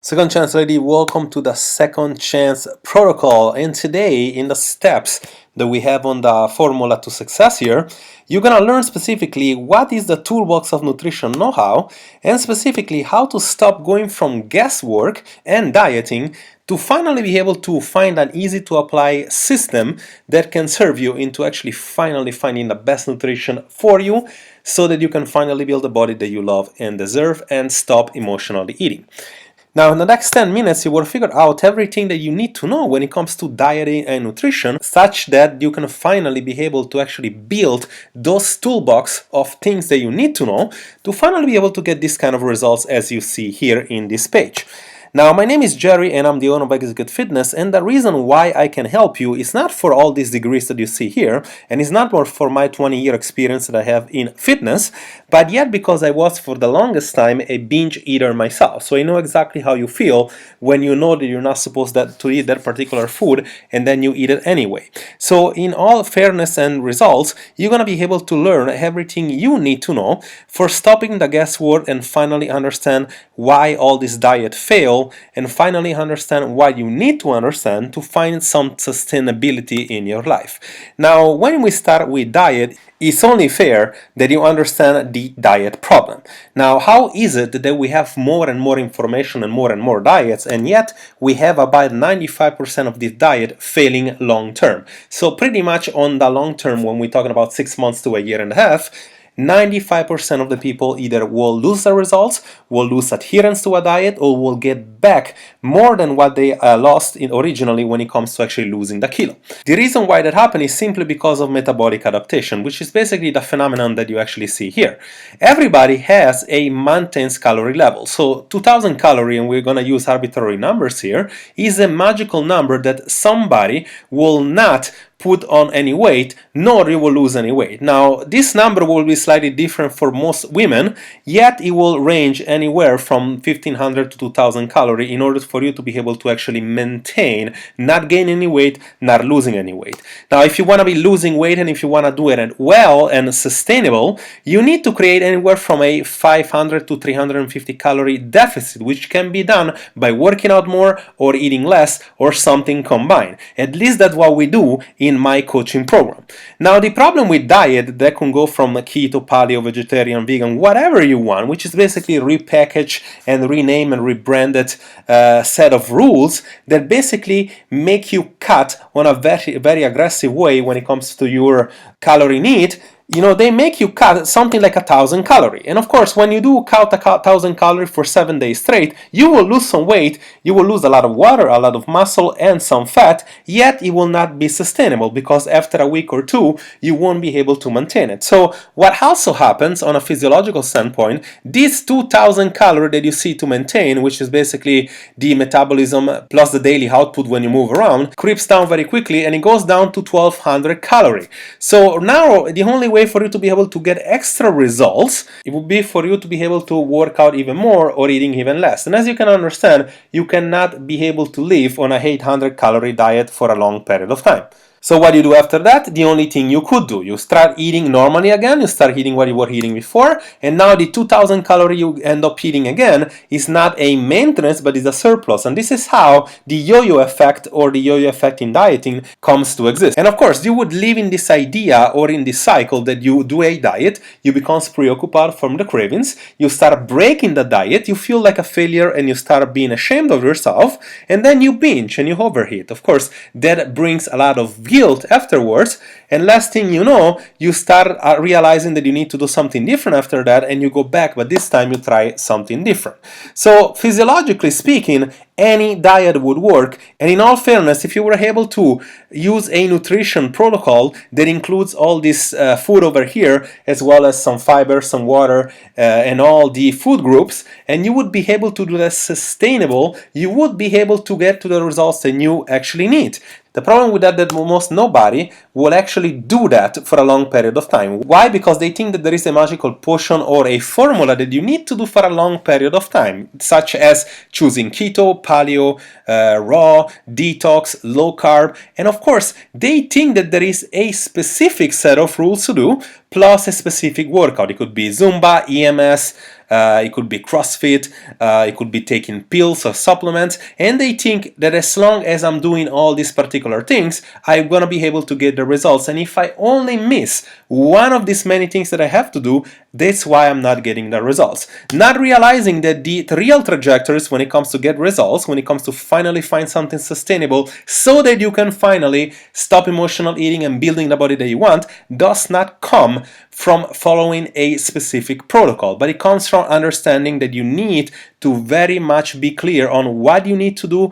Second Chance Lady, welcome to the Second Chance Protocol. And today, in the steps that we have on the formula to success here, you're gonna learn specifically what is the toolbox of nutrition know-how, and specifically how to stop going from guesswork and dieting to finally be able to find an easy to apply system that can serve you into actually finally finding the best nutrition for you so that you can finally build a body that you love and deserve and stop emotionally eating. Now, in the next 10 minutes, you will figure out everything that you need to know when it comes to dieting and nutrition, such that you can finally be able to actually build those toolbox of things that you need to know to finally be able to get this kind of results as you see here in this page. Now, my name is Jerry and I'm the owner of Execute Fitness, and the reason why I can help you is not for all these degrees that you see here, and it's not more for my 20-year experience that I have in fitness, but yet because I was for the longest time a binge eater myself. So I know exactly how you feel when you know that you're not supposed to eat that particular food and then you eat it anyway. So in all fairness and results, you're going to be able to learn everything you need to know for stopping the guesswork and finally understand why all this diet fail, and finally understand what you need to understand to find some sustainability in your life. Now, when we start with diet, it's only fair that you understand the diet problem. Now, how is it that we have more and more information and more diets, and yet we have about 95% of this diet failing long term? So pretty much on the long term, when we're talking about 6 months to a year and a half, 95% of the people either will lose their results, will lose adherence to a diet, or will get back more than what they lost originally when it comes to actually losing the kilo. The reason why that happens is simply because of metabolic adaptation, which is basically the phenomenon that you actually see here. Everybody has a maintenance calorie level. So 2000 calorie, and we're going to use arbitrary numbers here, is a magical number that somebody will not put on any weight, nor you will lose any weight. Now, this number will be slightly different for most women, yet it will range anywhere from 1500 to 2000 calorie in order for you to be able to actually maintain, not gain any weight, not losing any weight. Now, if you want to be losing weight and if you want to do it well and sustainable, you need to create anywhere from a 500 to 350 calorie deficit, which can be done by working out more or eating less or something combined. At least that's what we do in my coaching program. Now, the problem with diet that can go from keto, paleo, vegetarian, vegan, whatever you want, which is basically repackaged and renamed and rebranded set of rules that basically make you cut on a very aggressive way when it comes to your calorie need. You know, they make you cut something like 1000 calorie. And of course, when you do cut 1000 calorie for 7 days straight, you will lose some weight, you will lose a lot of water, a lot of muscle, and some fat, yet it will not be sustainable because after a week or two, you won't be able to maintain it. So what also happens on a physiological standpoint, this 2000 calorie that you see to maintain, which is basically the metabolism plus the daily output when you move around, creeps down very quickly and it goes down to 1200 calorie. So now the only way for you to be able to get extra results, it would be for you to be able to work out even more or eating even less. And as you can understand, you cannot be able to live on a 800 calorie diet for a long period of time. So what you do after that? The only thing you could do, you start eating normally again, you start eating what you were eating before, and now the 2000 calorie you end up eating again is not a maintenance but is a surplus. And this is how the yo-yo effect or the yo-yo effect in dieting comes to exist. And of course, you would live in this idea or in this cycle that you do a diet, you become preoccupied from the cravings, you start breaking the diet, you feel like a failure and you start being ashamed of yourself, and then you binge and you overeat. Of course, that brings a lot of guilt afterwards, and last thing you know, you start realizing that you need to do something different after that, and you go back, but this time you try something different. So physiologically speaking, any diet would work, and in all fairness, if you were able to use a nutrition protocol that includes all this food over here, as well as some fiber, some water, and all the food groups, and you would be able to do that sustainable, you would be able to get to the results that you actually need. The problem with that most nobody will actually do that for a long period of time. Why? Because they think that there is a magical potion or a formula that you need to do for a long period of time, such as choosing keto, paleo, raw, detox, low carb, and of course they think that there is a specific set of rules to do plus a specific workout. It could be Zumba, EMS, it could be CrossFit, it could be taking pills or supplements, and they think that as long as I'm doing all these particular things, I'm gonna be able to get the results. And if I only miss one of these many things that I have to do, that's why I'm not getting the results. Not realizing that the real trajectories when it comes to get results, when it comes to finally find something sustainable so that you can finally stop emotional eating and building the body that you want, does not come from following a specific protocol, but it comes from understanding that you need to very much be clear on what you need to do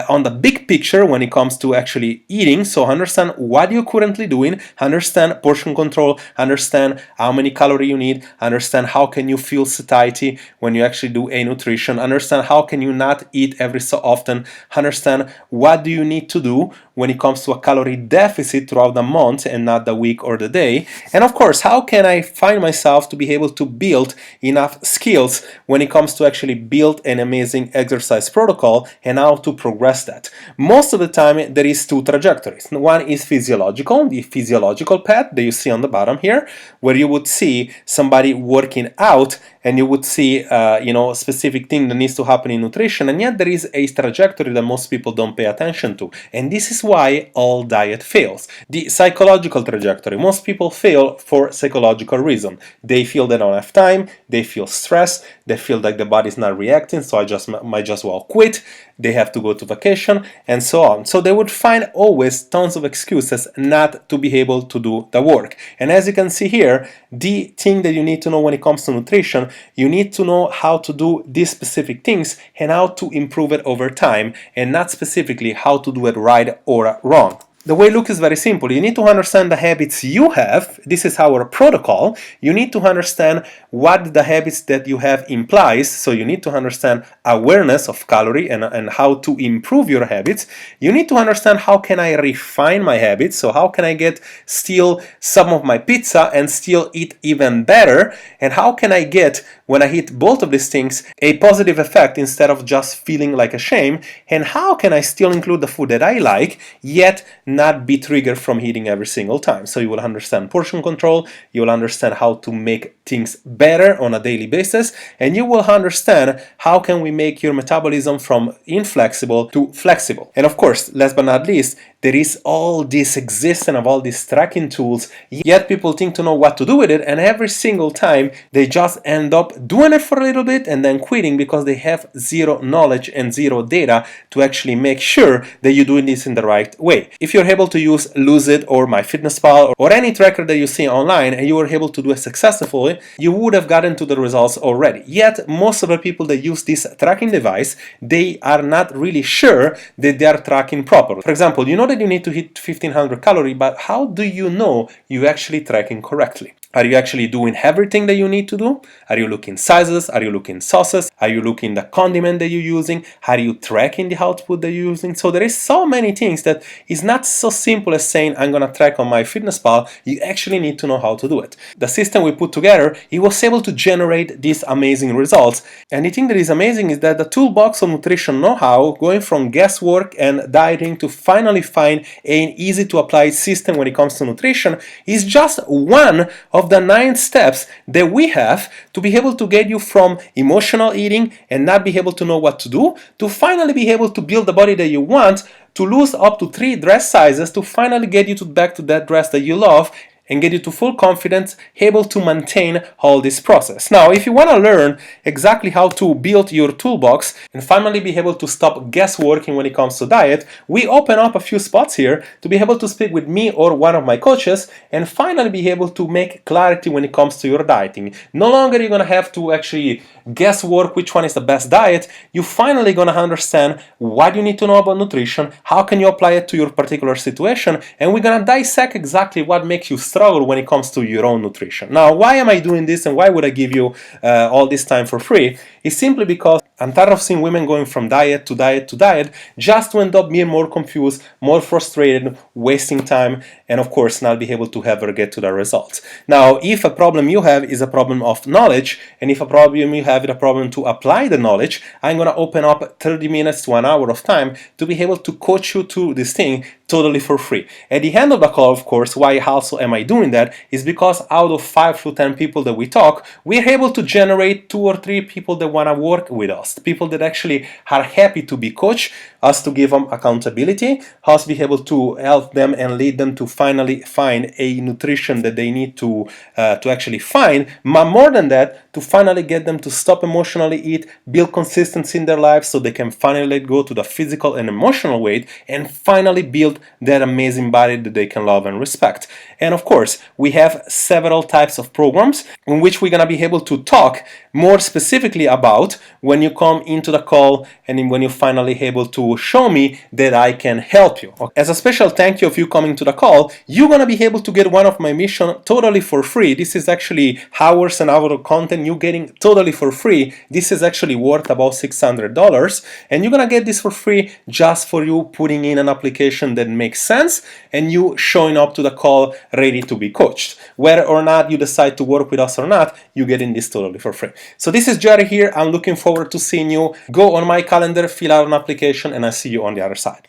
on the big picture when it comes to actually eating. So understand what you're currently doing, understand portion control, understand how many calories you need, understand how can you feel satiety when you actually do a nutrition, understand how can you not eat every so often, understand what do you need to do when it comes to a calorie deficit throughout the month and not the week or the day, and of course how can I find myself to be able to build enough skills when it comes to actually build an amazing exercise protocol and how to progress that. Most of the time there is two trajectories. One is physiological, the physiological path that you see on the bottom here, where you would see somebody working out and you would see a specific thing that needs to happen in nutrition, and yet there is a trajectory that most people don't pay attention to, and this is why all diet fails. The psychological trajectory, most people fail for psychological reason. They feel they don't have time, they feel stressed, they feel like the body's not reacting, so I might just well quit, they have to go to vacation, and so on. So they would find always tons of excuses not to be able to do the work. And as you can see here, the thing that you need to know when it comes to nutrition, you need to know how to do these specific things and how to improve it over time, and not specifically how to do it right or wrong. The way look is very simple. You need to understand the habits you have. This is our protocol. You need to understand what the habits that you have implies. So you need to understand awareness of calorie and how to improve your habits. You need to understand how can I refine my habits. So how can I get still some of my pizza and still eat even better? And how can I get, when I eat both of these things, a positive effect instead of just feeling like a shame? And how can I still include the food that I like, yet not be triggered from eating every single time? So you will understand portion control, you will understand how to make things better on a daily basis, and you will understand how can we make your metabolism from inflexible to flexible. And of course, last but not least, there is all this existence of all these tracking tools, yet people think to know what to do with it, and every single time they just end up doing it for a little bit and then quitting because they have zero knowledge and zero data to actually make sure that you're doing this in the right way. If you're able to use Lose It or MyFitnessPal or any tracker that you see online and you were able to do it successfully, you would have gotten to the results already. Yet most of the people that use this tracking device, they are not really sure that they are tracking properly. For example, you know that you need to hit 1500 calories, but how do you know you're actually tracking correctly? Are you actually doing everything that you need to do? Are you looking sizes? Are you looking sauces? Are you looking the condiment that you're using? Are you tracking the output that you're using? So there is so many things that is not so simple as saying I'm gonna track on MyFitnessPal. You actually need to know how to do it. The system we put together, it was able to generate these amazing results. And the thing that is amazing is that the toolbox of nutrition know-how, going from guesswork and dieting to finally find an easy to apply system when it comes to nutrition, is just one of the 9 steps that we have to be able to get you from emotional eating and not be able to know what to do, to finally be able to build the body that you want, to lose up to 3 dress sizes, to finally get you back to that dress that you love, and get you to full confidence, able to maintain all this process. Now, if you want to learn exactly how to build your toolbox and finally be able to stop guessworking when it comes to diet, we open up a few spots here to be able to speak with me or one of my coaches and finally be able to make clarity when it comes to your dieting. No longer you're going to have to actually guesswork which one is the best diet. You're finally going to understand what you need to know about nutrition, how can you apply it to your particular situation, and we're going to dissect exactly what makes you struggle when it comes to your own nutrition. Now, why am I doing this and why would I give you all this time for free? It's simply because I'm tired of seeing women going from diet to diet to diet just to end up being more confused, more frustrated, wasting time, and of course not be able to ever get to the results. Now, if a problem you have is a problem of knowledge, and if a problem you have is a problem to apply the knowledge, I'm going to open up 30 minutes to an hour of time to be able to coach you through this thing totally for free. At the end of the call, of course, why also am I doing that is because out of 5 to 10 people that we talk, we're able to generate 2 or 3 people that want to work with us, people that actually are happy to be coached, us to give them accountability, us be able to help them and lead them to finally find a nutrition that they need to actually find, but more than that, to finally get them to stop emotionally eat, build consistency in their lives so they can finally let go to the physical and emotional weight and finally build that amazing body that they can love and respect. And of course, we have several types of programs in which we're going to be able to talk more specifically about when you come into the call and when you're finally able to show me that I can help you. As a special thank you of you coming to the call, you're going to be able to get one of my mission totally for free. This is actually hours and hours of content you're getting totally for free. This is actually worth about $600, and you're going to get this for free just for you putting in an application that makes sense and you showing up to the call ready to be coached. Whether or not you decide to work with us or not, you're getting this totally for free. So this is Jerry here. I'm looking forward to seeing you. Go on my calendar, fill out an application, and I'll see you on the other side.